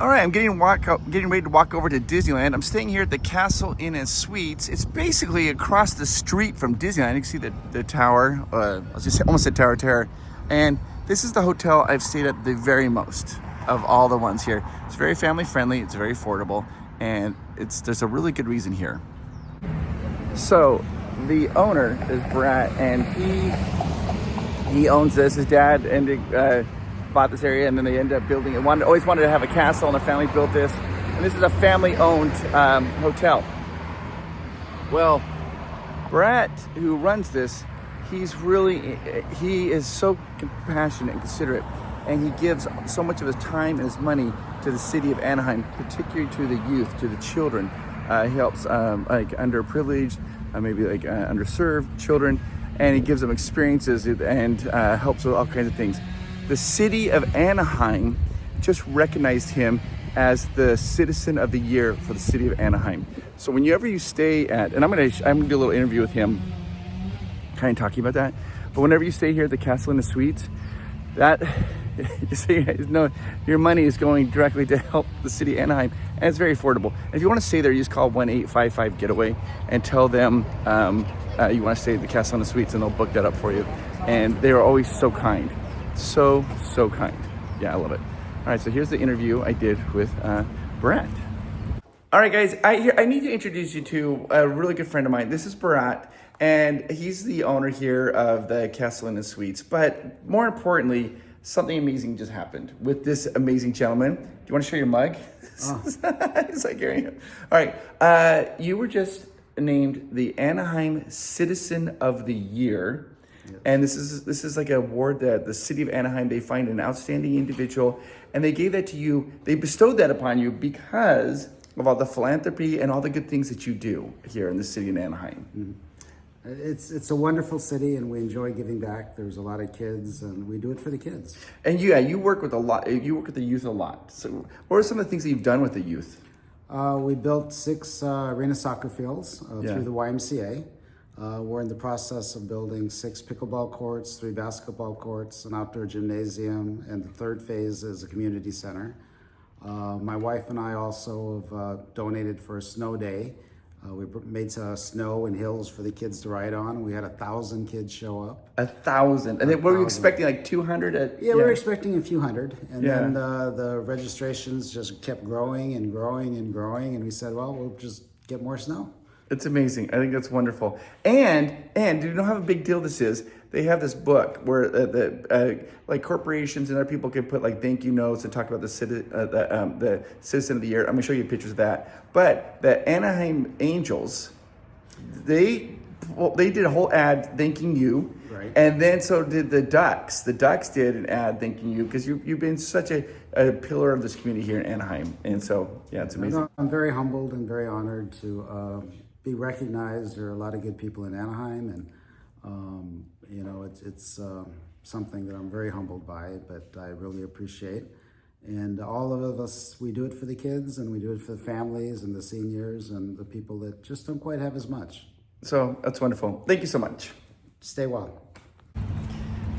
All right, I'm getting ready to walk over to Disneyland. I'm staying here at the Castle Inn and Suites. It's basically across the street from Disneyland. You can see the tower. I was just almost at Tower Terror. And this is the hotel I've stayed at the very most of all the ones here. It's very family friendly. It's very affordable, and there's a really good reason here. So the owner is Brett, and he owns this. His dad bought this area, and then they ended up building it. Always wanted to have a castle, and the family built this. And this is a family-owned hotel. Well, Brett, who runs this, he is so compassionate and considerate, and he gives so much of his time and his money to the city of Anaheim, particularly to the youth, to the children. He helps like underprivileged, maybe like underserved children, and he gives them experiences and helps with all kinds of things. The city of Anaheim just recognized him as the Citizen of the Year for the city of Anaheim. So whenever you stay at, and I'm gonna do a little interview with him, kind of talking about that. But whenever you stay here at the Castle Inn and Suites, your money is going directly to help the city of Anaheim, and it's very affordable. And if you want to stay there, you just call 1-855-GETAWAY and tell them you want to stay at the Castle Inn and Suites, and they'll book that up for you. And they are always so kind. So kind. Yeah, I love it. All right, so here's the interview I did with Brett. All right, guys, I need to introduce you to a really good friend of mine. This is Brett, and he's the owner here of the Castle Inn and Suites. But more importantly, something amazing just happened with this amazing gentleman. Do you want to show your mug? Oh. It's like hearing it. All right, you were just named the Anaheim Citizen of the Year. Yes. And this is like an award that the city of Anaheim, they find an outstanding individual, and they gave that to you. They bestowed that upon you because of all the philanthropy and all the good things that you do here in the city of Anaheim. Mm-hmm. It's a wonderful city, and we enjoy giving back. There's a lot of kids, and we do it for the kids. And you work with a lot. You work with the youth a lot. So what are some of the things that you've done with the youth? We built 6 arena soccer fields through the YMCA. We're in the process of building 6 pickleball courts, 3 basketball courts, an outdoor gymnasium, and the 3rd phase is a community center. My wife and I also have donated for a snow day. We made snow and hills for the kids to ride on. We had 1,000 kids show up. 1,000? And then were you expecting like 200? We were expecting a few hundred. And then the registrations just kept growing and growing and growing. And we said, well, we'll just get more snow. It's amazing. I think that's wonderful. And do you know how big deal this is? They have this book where like corporations and other people can put like thank you notes and talk about the Citizen of the Year. I'm gonna show you pictures of that. But the Anaheim Angels, they did a whole ad thanking you. Right. And then so did the Ducks. The Ducks did an ad thanking you because you've been such a pillar of this community here in Anaheim. And so, yeah, it's amazing. I'm very humbled and very honored to be recognized. There are a lot of good people in Anaheim, and it's something that I'm very humbled by, but I really appreciate. And all of us, we do it for the kids, and we do it for the families and the seniors and the people that just don't quite have as much. So that's wonderful. Thank you so much. Stay well.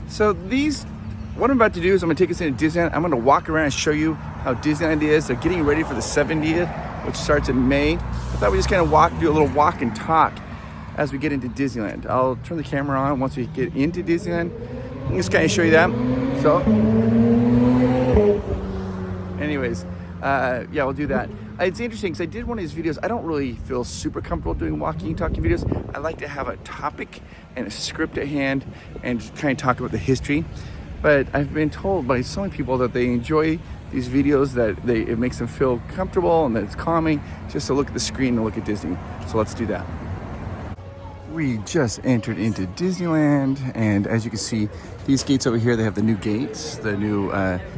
So what I'm about to do is I'm gonna take us into Disneyland. I'm gonna walk around and show you how Disneyland is. They're getting ready for the 70th, which starts in May. I thought we just kind of do a little walk and talk as we get into Disneyland. I'll turn the camera on once we get into Disneyland. I'll just kind of show you that. So, anyways, we'll do that. It's interesting because I did one of these videos. I don't really feel super comfortable doing walking and talking videos. I like to have a topic and a script at hand and just kind of talk about the history. But I've been told by so many people that they enjoy these videos, that it makes them feel comfortable and that it's calming just to look at the screen and look at Disney. So let's do that. We just entered into Disneyland, and as you can see, these gates over here, they have the new gates, the new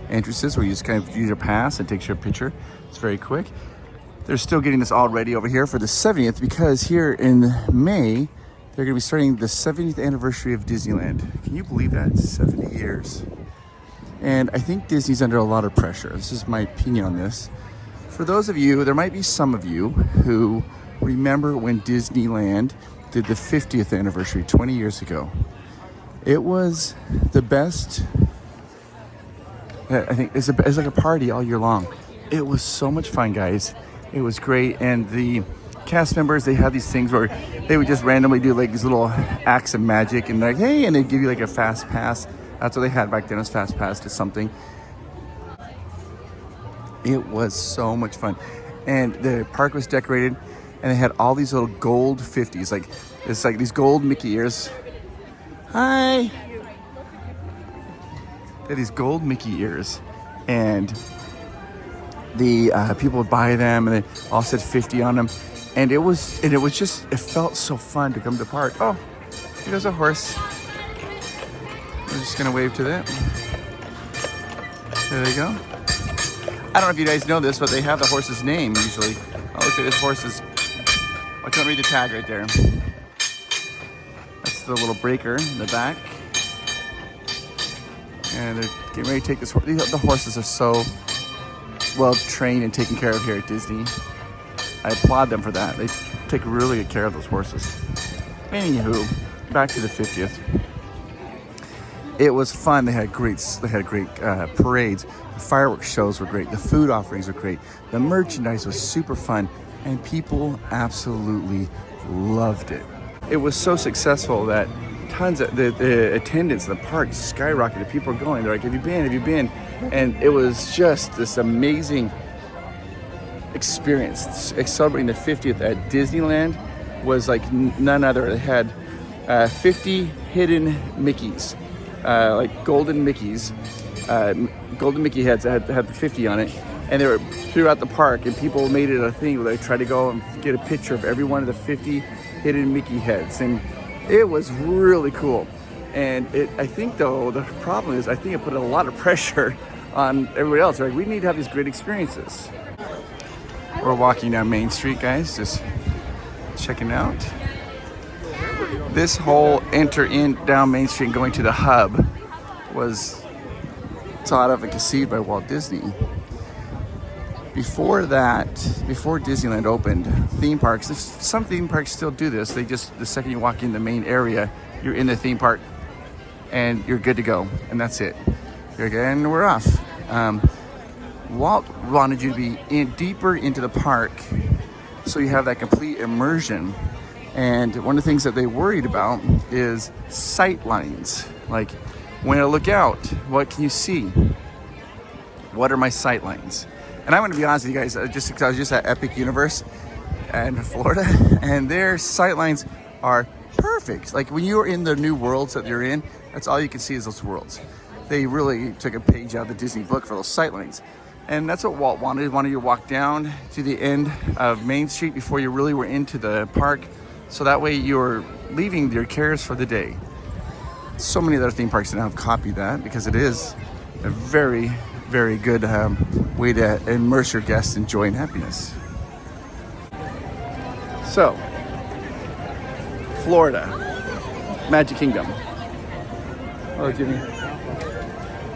entrances where you just kind of use your pass and takes your picture. It's very quick. They're still getting this all ready over here for the 70th because here in May, they're gonna be starting the 70th anniversary of Disneyland. Can you believe that? It's 70 years. And I think Disney's under a lot of pressure. This is my opinion on this. For those of you, there might be some of you who remember when Disneyland did the 50th anniversary 20 years ago. It was the best. I think it's like a party all year long. It was so much fun, guys. It was great. And the cast members, they had these things where they would just randomly do like these little acts of magic and like, hey, and they'd give you like a fast pass. That's what they had back then, was fast pass to something. It was so much fun. And the park was decorated and they had all these little gold 50s. Like, it's like these gold Mickey ears. Hi. They had these gold Mickey ears. And the people would buy them and they all said 50 on them. And it felt so fun to come to the park. Oh, here goes a horse. We're just gonna wave to that. There they go. I don't know if you guys know this, but they have the horse's name usually. Oh, look at this horse's. I can't read the tag right there. That's the little breaker in the back. And they're getting ready to take this horse. The horses are so well trained and taken care of here at Disney. I applaud them for that. They take really good care of those horses. Anywho, back to the 50th. It was fun. They had great parades. The fireworks shows were great. The food offerings were great. The merchandise was super fun, and people absolutely loved it. It was so successful that tons of the attendance in the park skyrocketed. People were going. They're like, "Have you been? Have you been?" And it was just this amazing experience. Celebrating the 50th at Disneyland was like none other. It had 50 hidden Mickeys. Like golden Mickeys, golden Mickey heads that had the 50 on it, and they were throughout the park, and people made it a thing where they tried to go and get a picture of every one of the 50 hidden Mickey heads, and it was really cool. And I think though, the problem is, I think it put a lot of pressure on everybody else. They're like, we need to have these great experiences. We're walking down Main Street, guys, just checking out. This whole down Main Street and going to the hub was thought of and conceived by Walt Disney. Before that, before Disneyland opened, theme parks, some theme parks still do this. They just, the second you walk in the main area, you're in the theme park and you're good to go. And that's it. You're good and we're off. Walt wanted you to be deeper into the park so you have that complete immersion. And one of the things that they worried about is sight lines. Like, when I look out, what can you see? What are my sight lines? And I'm gonna be honest with you guys, just because I was just at Epic Universe in Florida, and their sight lines are perfect. Like, when you're in the new worlds that you're in, that's all you can see is those worlds. They really took a page out of the Disney book for those sight lines. And that's what Walt wanted. He wanted you to walk down to the end of Main Street before you really were into the park. So that way you're leaving your cares for the day. So many other theme parks now have copied that because it is a very, very good way to immerse your guests in joy and happiness. So, Florida, Magic Kingdom. Oh, Jimmy.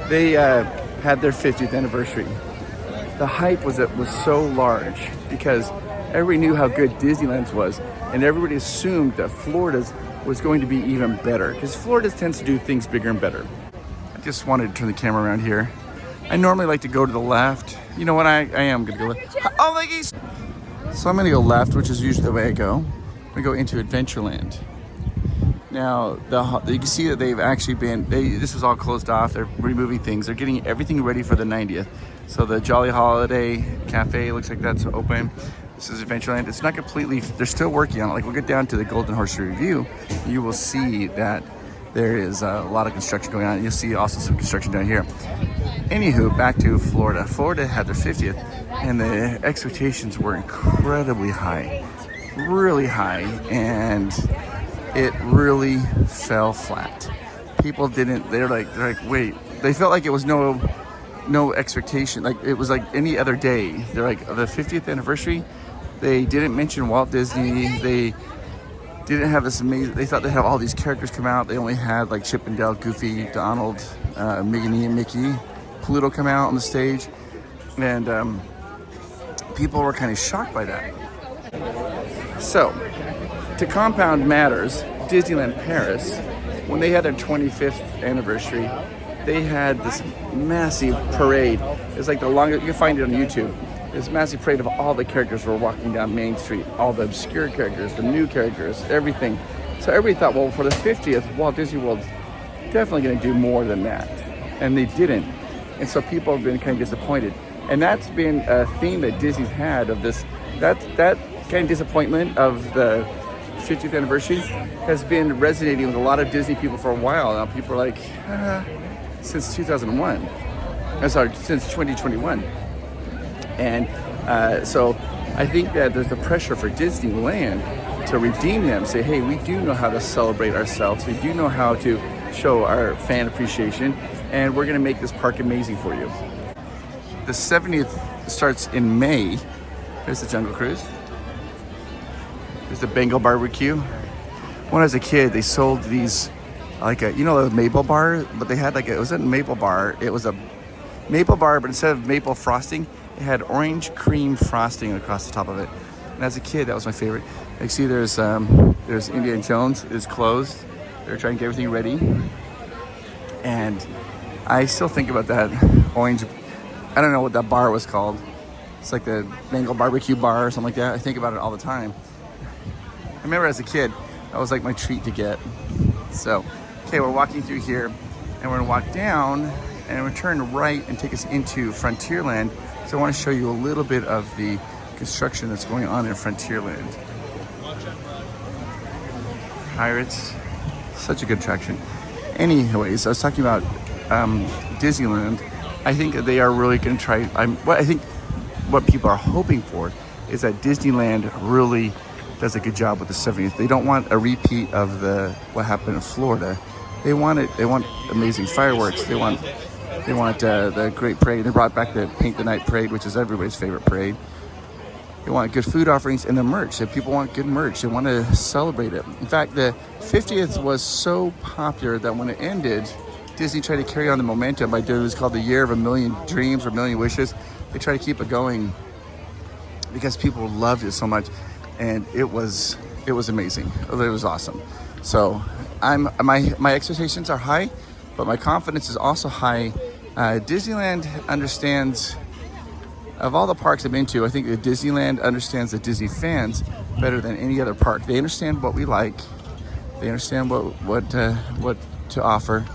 They had their 50th anniversary. The hype was so large because everybody knew how good Disneyland's was, and everybody assumed that Florida's was going to be even better because Florida tends to do things bigger and better. I just wanted to turn the camera around here. I normally like to go to the left. You know what? I am going to go left. Oh, ladies! So I'm going to go left, which is usually the way I go. I'm going to go into Adventureland. Now, you can see that they've actually this is all closed off. They're removing things. They're getting everything ready for the 90th. So the Jolly Holiday Cafe looks like that's open. This is Adventureland. It's not completely, they're still working on it. Like, we'll get down to the Golden Horseshoe Review. You will see that there is a lot of construction going on. You'll see also some construction down here. Anywho, back to Florida. Florida had their 50th, and the expectations were incredibly high. Really high, and it really fell flat. People they're like, wait. They felt like it was no expectation. Like, it was like any other day. They're like, the 50th anniversary, they didn't mention Walt Disney. They didn't have this amazing, they thought they'd have all these characters come out. They only had like Chip and Dale, Goofy, Donald, Minnie and Mickey, Pluto come out on the stage. And people were kind of shocked by that. So, to compound matters, Disneyland Paris, when they had their 25th anniversary, they had this massive parade. It's like the longest, you can find it on YouTube. This massive parade of all the characters were walking down Main Street, all the obscure characters, the new characters, everything. So everybody thought, well, for the 50th, Walt Disney World's definitely going to do more than that. And they didn't. And so people have been kind of disappointed. And that's been a theme that Disney's had of this, that kind of disappointment of the 50th anniversary has been resonating with a lot of Disney people for a while. Now people are like, since 2001. I'm sorry, since 2021. And so I think that there's the pressure for Disneyland to redeem them, say, hey, we do know how to celebrate ourselves. We do know how to show our fan appreciation, and we're gonna make this park amazing for you. The 70th starts in May. There's the Jungle Cruise. There's the Bengal barbecue. When I was a kid, they sold these, like a, you know, the maple bar, but they had like it was a maple bar. It was a maple bar, but instead of maple frosting, it had orange cream frosting across the top of it. And as a kid, that was my favorite. Like, see, there's Indiana Jones is closed. They're trying to get everything ready. And I still think about that orange, I don't know what that bar was called. It's like the Bengal barbecue bar or something like that. I think about it all the time. I remember as a kid, that was like my treat to get. So, okay, we're walking through here and we're gonna walk down and we're turn right and take us into Frontierland. So I want to show you a little bit of the construction that's going on in Frontierland. Pirates, such a good attraction. Anyways, I was talking about Disneyland. I think that they are really going to try. I think what people are hoping for is that Disneyland really does a good job with the 70th. They don't want a repeat of what happened in Florida. They want it. They want amazing fireworks. They want the great parade. They brought back the Paint the Night parade, which is everybody's favorite parade. They want good food offerings and the merch. If people want good merch, they want to celebrate it. In fact, the 50th was so popular that when it ended, Disney tried to carry on the momentum by doing what's called the Year of a Million Dreams or Million Wishes. They tried to keep it going because people loved it so much, and it was amazing. It was awesome. So my expectations are high, but my confidence is also high. Disneyland understands, of all the parks I've been to, I think that Disneyland understands the Disney fans better than any other park. They understand what we like. They understand what to offer,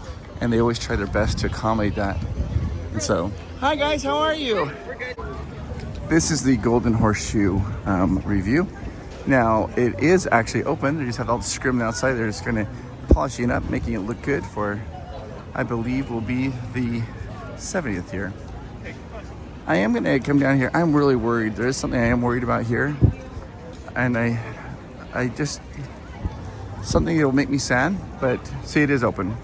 and they always try their best to accommodate that. And so, hi guys, how are you? We're good. This is the Golden Horseshoe review. Now, it is actually open. They just have all the scrim outside. They're just gonna polishing it up, making it look good for, I believe, will be the 70th year. I am gonna come down here. I'm really worried. There is something I am worried about here, and I just, something that will make me sad, but see, it is open.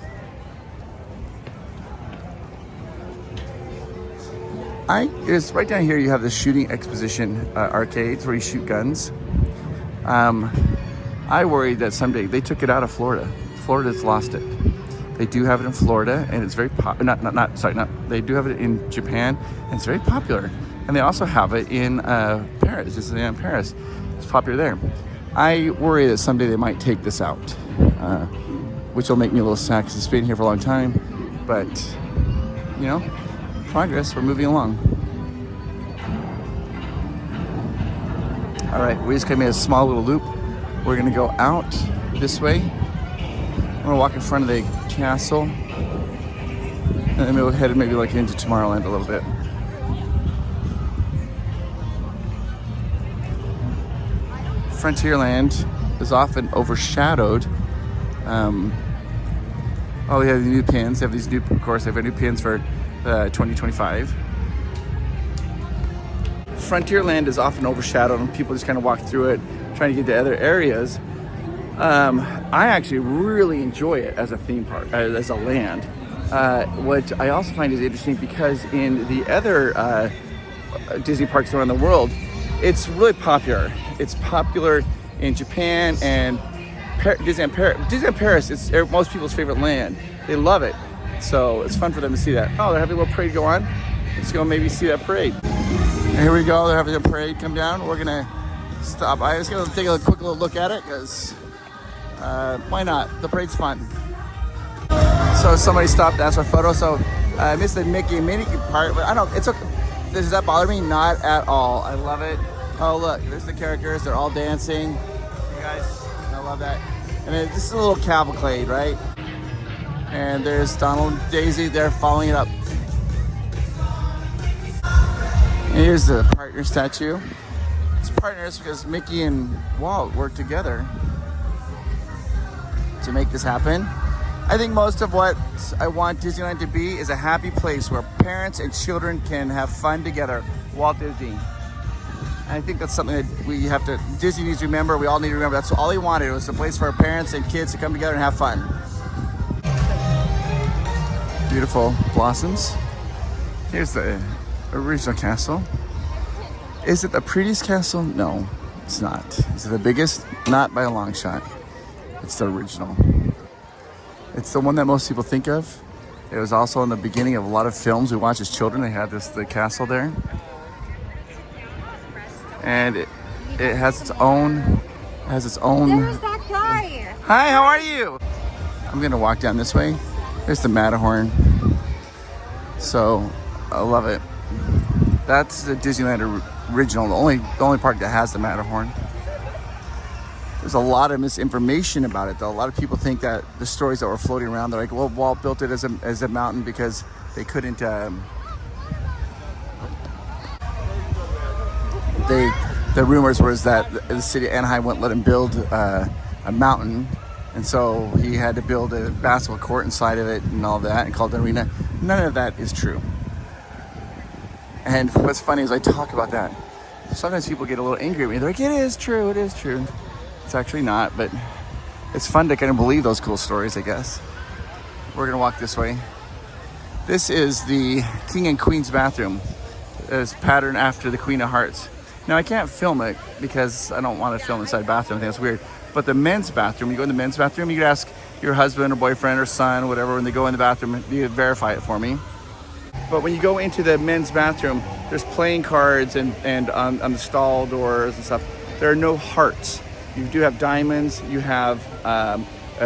It's right down here. You have the shooting exposition arcades where you shoot guns. I worried that someday they took it out of Florida. Florida's lost it. They do have it in Florida, and it's very they do have it in Japan, and it's very popular. And they also have it in Paris, Disneyland Paris. It's popular there. I worry that someday they might take this out, which will make me a little sad because it's been here for a long time. But, you know, progress, we're moving along. All right, we just came in a small little loop. We're gonna go out this way. I'm gonna walk in front of the castle, and then we'll head maybe like into Tomorrowland a little bit. Frontierland is often overshadowed. Oh, they have the new pins. They have these new, of course, they have new pins for 2025. Frontierland is often overshadowed, and people just kind of walk through it, trying to get to other areas. I actually really enjoy it as a theme park, as a land. What I also find is interesting because in the other Disney parks around the world, it's really popular. It's popular in Japan and Disneyland Paris. Disneyland Paris is most people's favorite land. They love it. So it's fun for them to see that. Oh, they're having a little parade go on. Let's go maybe see that parade. And here we go. They're having a parade come down. We're gonna stop. I just gonna take a quick little look at it because why not? The parade's fun. So somebody stopped to ask for a photo. So I missed the Mickey and Minnie part, but I don't. It's okay. Does that bother me? Not at all. I love it. Oh look, there's the characters. They're all dancing. You guys, I love that. And then this is a little cavalcade, right? And there's Donald and Daisy. They're following it up. And here's the partner statue. It's partners because Mickey and Walt work together to make this happen. I think most of what I want Disneyland to be is a happy place where parents and children can have fun together. Walt Disney. And I think that's something that we have to, Disney needs to remember, we all need to remember. That's all he wanted. It was a place for our parents and kids to come together and have fun. Beautiful blossoms. Here's the original castle. Is it the prettiest castle? No, it's not. Is it the biggest? Not by a long shot. It's the original. It's the one that most people think of. It was also in the beginning of a lot of films we watched as children. They had the castle there. And it has its own, There's that guy. Hi, how are you? I'm gonna walk down this way. There's the Matterhorn. So, I love it. That's the Disneyland original, the only park that has the Matterhorn. There's a lot of misinformation about it, though. A lot of people think that the stories that were floating around, they're like, well, Walt built it as a mountain because they couldn't, the rumors was that the city of Anaheim wouldn't let him build a mountain, and so he had to build a basketball court inside of it and all that, and called it an arena. None of that is true. And what's funny is I talk about that. Sometimes people get a little angry at me. They're like, it is true. It's actually not, but it's fun to kind of believe those cool stories, I guess. We're gonna walk this way. This is the King and Queen's bathroom. It's patterned after the Queen of Hearts. Now I can't film it because I don't want to film inside the bathroom. I think that's weird. But the men's bathroom, when you go in the men's bathroom, you can ask your husband or boyfriend or son, whatever, when they go in the bathroom, you verify it for me. But when you go into the men's bathroom, there's playing cards and on the stall doors and stuff. There are no hearts. You do have diamonds, you have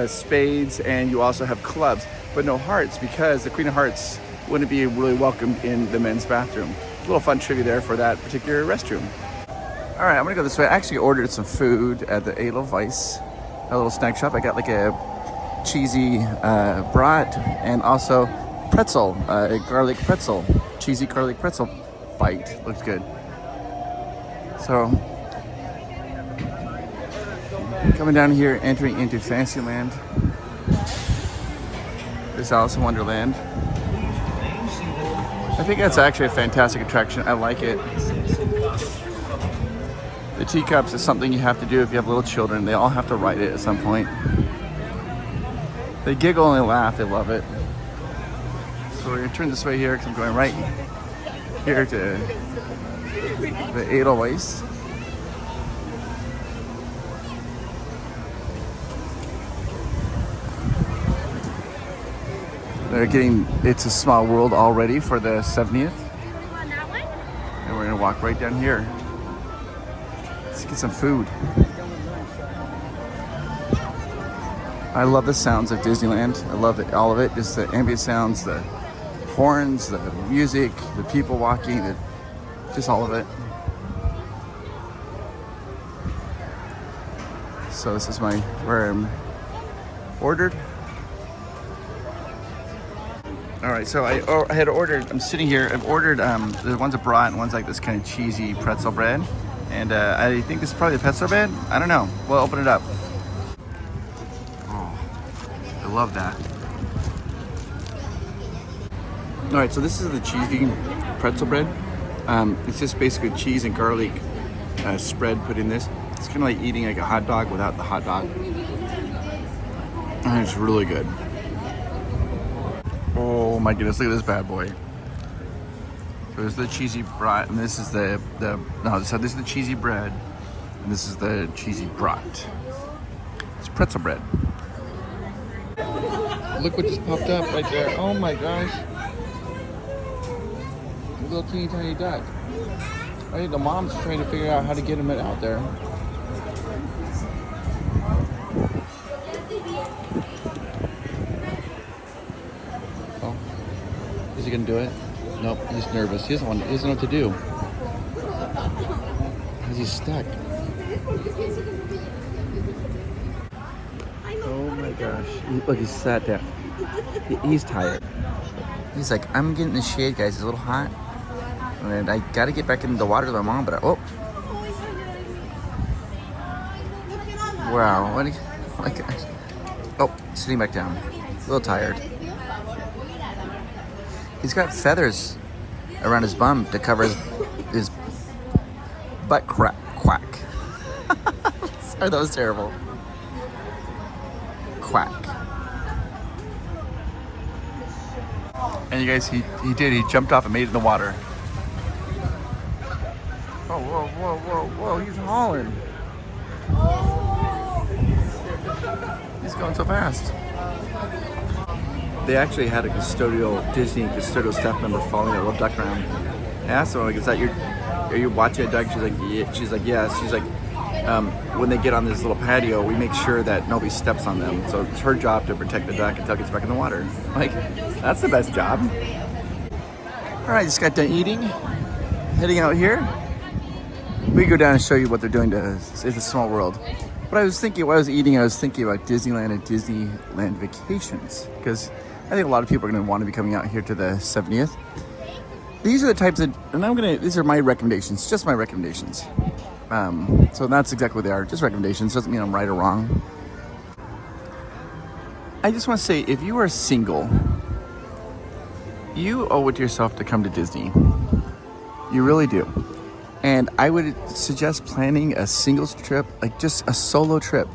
spades, and you also have clubs, but no hearts because the Queen of Hearts wouldn't be really welcomed in the men's bathroom. A little fun trivia there for that particular restroom. All right, I'm gonna go this way. I actually ordered some food at the Edelweiss, a little snack shop. I got like a cheesy brat and also pretzel, a garlic pretzel, cheesy garlic pretzel bite. Looks good. So, coming down here, entering into Fantasyland. This Alice in Wonderland. I think that's actually a fantastic attraction. I like it. The teacups is something you have to do if you have little children. They all have to ride it at some point. They giggle and they laugh. They love it. So we're gonna turn this way here because I'm going right here to the Edelweiss. They're getting It's a Small World all ready for the 70th. And we're gonna walk right down here. Let's get some food. I love the sounds of Disneyland. I love it, all of it. Just the ambient sounds, the horns, the music, the people walking, just all of it. So this is where I'm ordered. All right, so I had ordered, I'm sitting here, I've ordered, the one's a brat and one's like this kind of cheesy pretzel bread. And I think this is probably the pretzel bread. I don't know, we'll open it up. Oh, I love that. All right, so this is the cheesy pretzel bread. It's just basically cheese and garlic spread put in this. It's kind of like eating like a hot dog without the hot dog. And it's really good. Oh my goodness, look at this bad boy. So there's the cheesy brat, and this is this is the cheesy bread, and this is the cheesy brat. It's pretzel bread. Look what just popped up right there. Oh my gosh. A little teeny tiny duck. I think the mom's trying to figure out how to get him out there. gonna do it? Nope, he's nervous. He doesn't know what to do. Because he's stuck. Oh my gosh. Look, he sat down. He's tired. He's like, I'm getting in the shade, guys. It's a little hot. And I gotta get back into the water with my mom, but oh. Wow, what oh my gosh. Oh, sitting back down. A little tired. He's got feathers around his bum to cover his butt crack. Quack. Sorry, that was terrible. Quack. And you guys, he jumped off and made it in the water. Oh, whoa, whoa, whoa, whoa, he's hauling. He's going so fast. They actually had a Disney custodial staff member following that little duck around. I asked her, like, are you watching a duck? She's like, yeah. She's like, yes. She's like, when they get on this little patio, we make sure that nobody steps on them. So it's her job to protect the duck until it gets back in the water. Like, that's the best job. All right, just got done eating. Heading out here. We go down and show you what they're doing to It's a Small World. But I was thinking, while I was eating, I was thinking about Disneyland and Disneyland vacations. Because I think a lot of people are going to want to be coming out here to the 70th. These are the types of, and these are my recommendations, just my recommendations. So that's exactly what they are, just recommendations. Doesn't mean I'm right or wrong. I just want to say, if you are single, you owe it to yourself to come to Disney. You really do. And I would suggest planning a singles trip, like just a solo trip.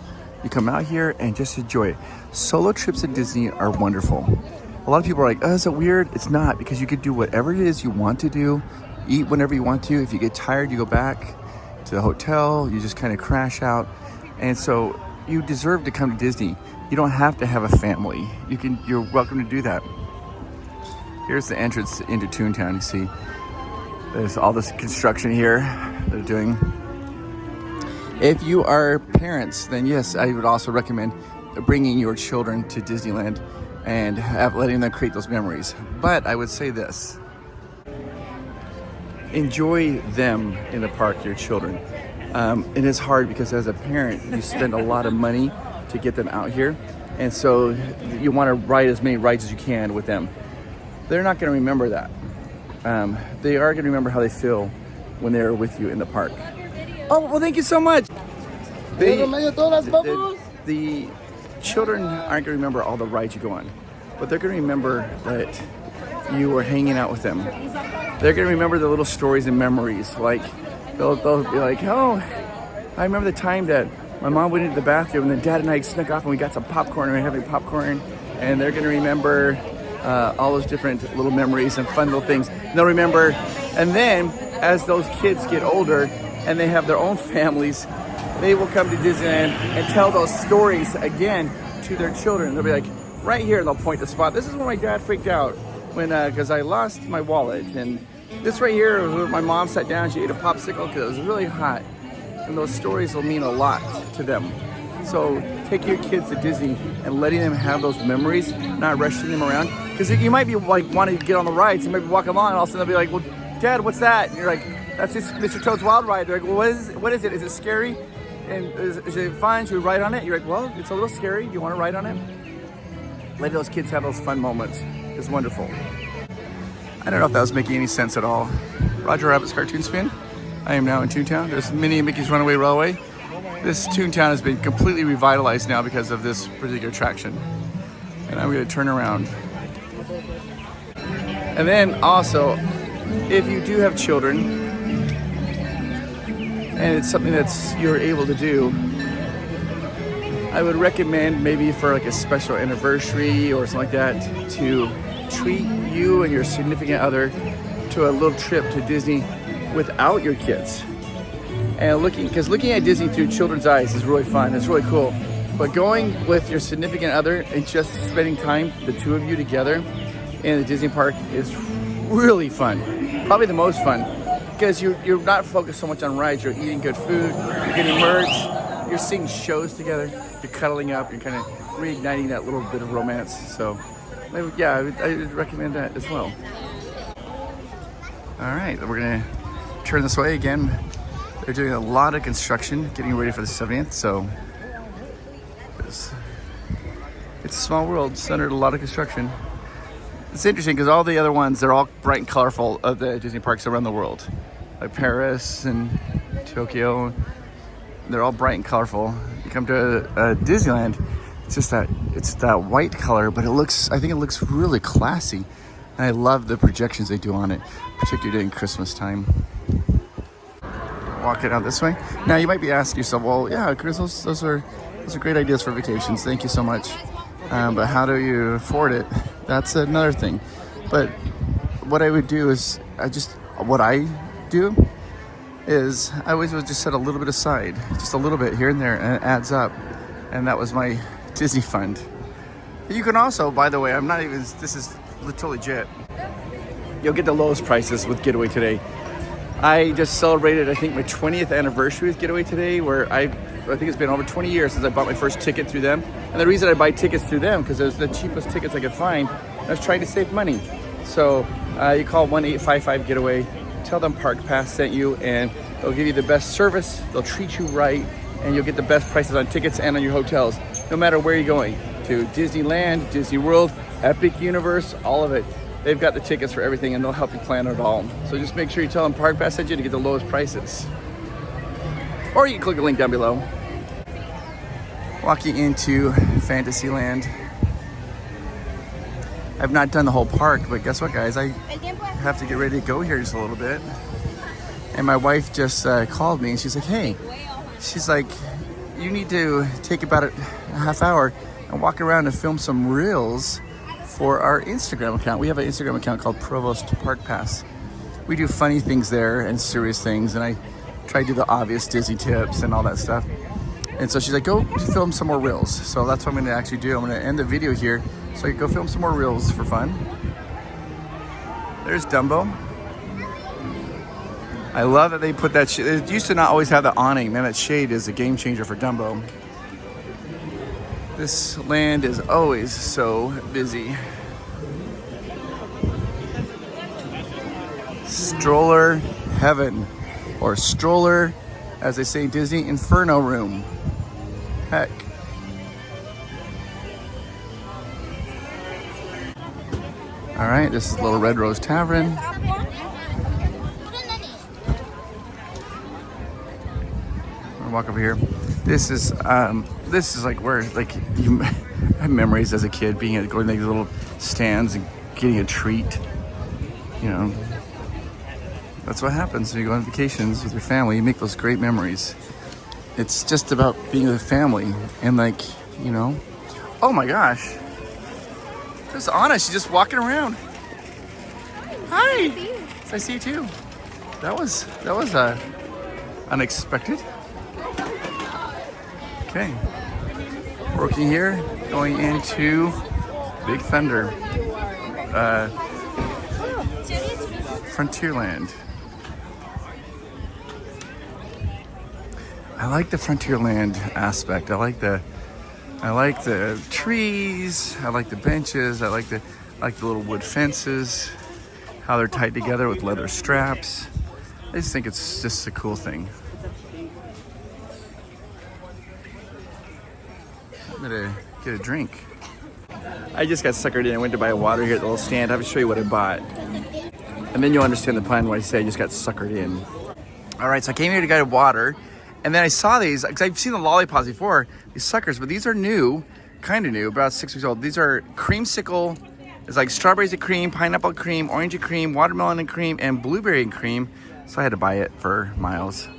You come out here and just enjoy it. Solo trips at Disney are wonderful. A lot of people are like, oh, is it weird? It's not, because you could do whatever it is you want to do, eat whenever you want to. If you get tired, you go back to the hotel, you just kind of crash out. And so you deserve to come to Disney. You don't have to have a family. You're welcome to do that. Here's the entrance into Toontown. You see, there's all this construction here they're doing. If you are parents, then yes, I would also recommend bringing your children to Disneyland and letting them create those memories. But I would say this: enjoy them in the park, your children. It is hard because as a parent, you spend a lot of money to get them out here. And so you want to ride as many rides as you can with them. They're not going to remember that. They are going to remember how they feel when they're with you in the park. Oh, well, thank you so much. The children aren't going to remember all the rides you go on, but they're going to remember that you were hanging out with them. They're going to remember the little stories and memories. Like, they'll be like, oh, I remember the time that my mom went into the bathroom and then Dad and I snuck off and we got some popcorn and we were having popcorn. And they're going to remember all those different little memories and fun little things. And they'll remember, and then as those kids get older and they have their own families, they will come to Disneyland and tell those stories again to their children. They'll be like, right here, and they'll point the spot. This is when my dad freaked out because I lost my wallet. And this right here was when my mom sat down, she ate a popsicle because it was really hot. And those stories will mean a lot to them. So take your kids to Disney and letting them have those memories, not rushing them around. Because you might be like wanting to get on the rides, you might be walking along and all of a sudden they'll be like, well, Dad, what's that? And you're like, that's just Mr. Toad's Wild Ride. They're like, well, what is it? Is it scary? And is it fun? Should we ride on it? You're like, well, it's a little scary. Do you want to ride on it? Let those kids have those fun moments. It's wonderful. I don't know if that was making any sense at all. Roger Rabbit's Cartoon Spin. I am now in Toontown. There's Minnie and Mickey's Runaway Railway. This Toontown has been completely revitalized now because of this particular attraction. And I'm going to turn around. And then also, if you do have children, and it's something you're able to do, I would recommend maybe for like a special anniversary or something like that to treat you and your significant other to a little trip to Disney without your kids. And looking at Disney through children's eyes is really fun. It's really cool. But going with your significant other and just spending time, the two of you together in the Disney park is really fun. Probably the most fun. Because you're not focused so much on rides. You're eating good food, you're getting merged, you're seeing shows together, you're cuddling up, you're kind of reigniting that little bit of romance. So, maybe, yeah, I would recommend that as well. All right, we're gonna turn this way again. They're doing a lot of construction, getting ready for the 70th, so it's a small world centered a lot of construction. It's interesting because all the other ones, they're all bright and colorful of the Disney parks around the world. Like Paris and Tokyo, they're all bright and colorful. You come to Disneyland, it's that white color, but I think it looks really classy. And I love the projections they do on it, particularly during Christmas time. Walking out this way. Now you might be asking yourself, well, yeah, Chris, those are great ideas for vacations. Thank you so much. But how do you afford it? That's another thing. But what I would do is, I always would just set a little bit aside, just a little bit here and there, and it adds up. And that was my Disney fund. You can also, by the way, this is totally legit. You'll get the lowest prices with Getaway Today. I just celebrated, I think, my 20th anniversary with Getaway Today, where I think it's been over 20 years since I bought my first ticket through them. And the reason I buy tickets through them, because it was the cheapest tickets I could find. I was trying to save money. So you call 1-855-GETAWAY, tell them Park Pass sent you, and they'll give you the best service, they'll treat you right, and you'll get the best prices on tickets and on your hotels, no matter where you're going. To Disneyland, Disney World, Epic Universe, all of it. They've got the tickets for everything, and they'll help you plan it all. So just make sure you tell them Park Pass sent you to get the lowest prices. Or you can click the link down below. Walking into Fantasyland. I've not done the whole park, but guess what, guys? I have to get ready to go here just a little bit. And my wife just called me, and she's like, hey, you need to take about a half hour and walk around and film some reels for our Instagram account. We have an Instagram account called Provost Park Pass. We do funny things there and serious things, and I try to do the obvious Disney tips and all that stuff. And so she's like, go film some more reels. So that's what I'm gonna actually do. I'm gonna end the video here so I can go film some more reels for fun. There's Dumbo. I love that they put that shade. It used to not always have the awning. Man, that shade is a game changer for Dumbo. This land is always so busy. Stroller heaven, or stroller, as they say in Disney, inferno room. Heck. All right, this is Little Red Rose Tavern. I'll walk over here. This is like where you have memories as a kid going to these little stands and getting a treat. You know, that's what happens when you go on vacations with your family. You make those great memories. It's just about being with family and oh my gosh, there's Anna. She's just walking around. Hi. I see you too. That was unexpected. Okay, working here, going into Big Thunder, Frontierland. I like the Frontierland aspect. I like the trees. I like the benches. I like the little wood fences. How they're tied together with leather straps. I just think it's just a cool thing. I'm gonna get a drink. I just got suckered in. I went to buy water here at the little stand. I have to show you what I bought. And then you'll understand the plan when I say I just got suckered in. All right, so I came here to get water. And then I saw these, because I've seen the lollipops before, these suckers, but these are new, kind of new, about 6 weeks old. These are creamsicle. It's like strawberries and cream, pineapple cream, orange and cream, watermelon and cream, and blueberry and cream. So I had to buy it for Miles.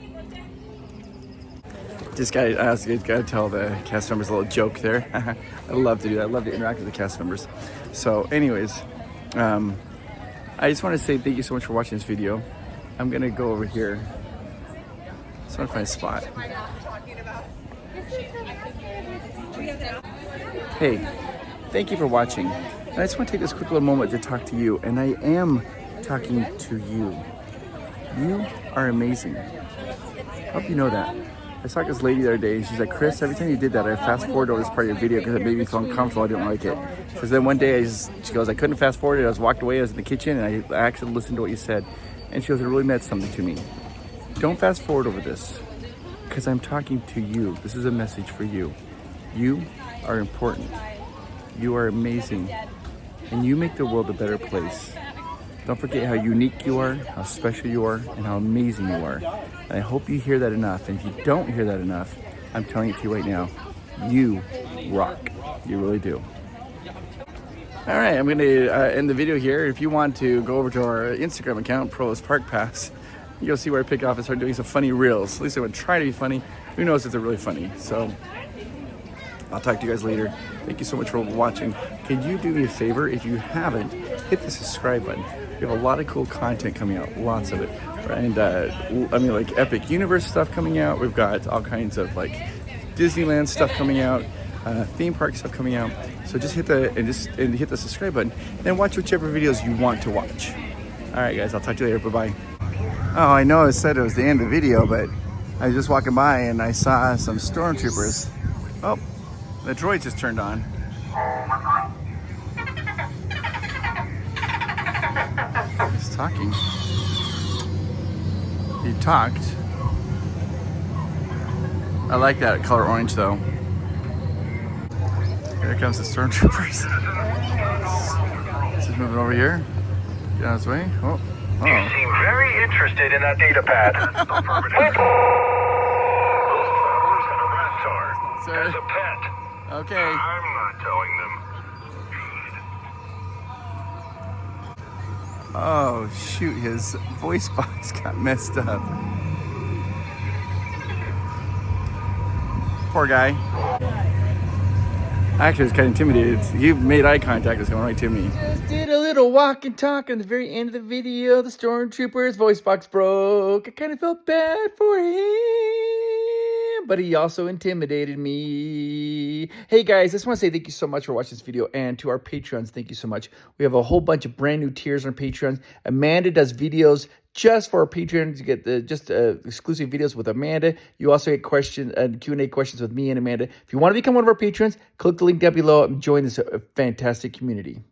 I gotta tell the cast members a little joke there. I love to do that. I love to interact with the cast members. So anyways, I just want to say thank you so much for watching this video. I'm gonna go over here. Just want to find a spot. Hey, thank you for watching. And I just want to take this quick little moment to talk to you. And I am talking to you. You are amazing. Hope you know that. I saw this lady the other day, and she's like, Chris, every time you did that, I fast forwarded over this part of your video because it made me feel uncomfortable. I didn't like it. Because then one day, she goes, I couldn't fast forward it. I was walked away. I was in the kitchen, and I actually listened to what you said. And she goes, it really meant something to me. Don't fast forward over this, because I'm talking to you. This is a message for you. You are important. You are amazing. And you make the world a better place. Don't forget how unique you are, how special you are, and how amazing you are. And I hope you hear that enough. And if you don't hear that enough, I'm telling it to you right now, you rock. You really do. All right, I'm gonna end the video here. If you want to go over to our Instagram account, Provost Park Pass, you'll see where I pick off and start doing some funny reels. At least I would try to be funny. Who knows if they're really funny? So I'll talk to you guys later. Thank you so much for watching. Can you do me a favor? If you haven't, hit the subscribe button. We have a lot of cool content coming out, lots of it. And I mean, like Epic Universe stuff coming out. We've got all kinds of like Disneyland stuff coming out, theme park stuff coming out. So just hit the subscribe button and watch whichever videos you want to watch. All right, guys, I'll talk to you later. Bye-bye. Oh, I know I said it was the end of the video, but I was just walking by and I saw some stormtroopers. Oh, the droid just turned on. He's talking. He talked. I like that color orange though. Here comes the stormtroopers. Just moving over here. Get out of his way. Oh. You seem very interested in that data pad. Those travelers had a Raptor Sorry. as a pet. Okay. I'm not telling them. Oh shoot, his voice box got messed up. Poor guy. Actually, I was kind of intimidated. He made eye contact, was going right to me. Just did a little walk and talk on the very end of the video. The stormtrooper's voice box broke. I kind of felt bad for him, but he also intimidated me. Hey guys, I just want to say thank you so much for watching this video, and to our Patreons, thank you so much. We have a whole bunch of brand new tiers on Patreons. Amanda does videos just for our Patreons. You get the exclusive videos with Amanda. You also get questions and Q&A questions with me and Amanda. If you want to become one of our patrons, click the link down below and join this fantastic community.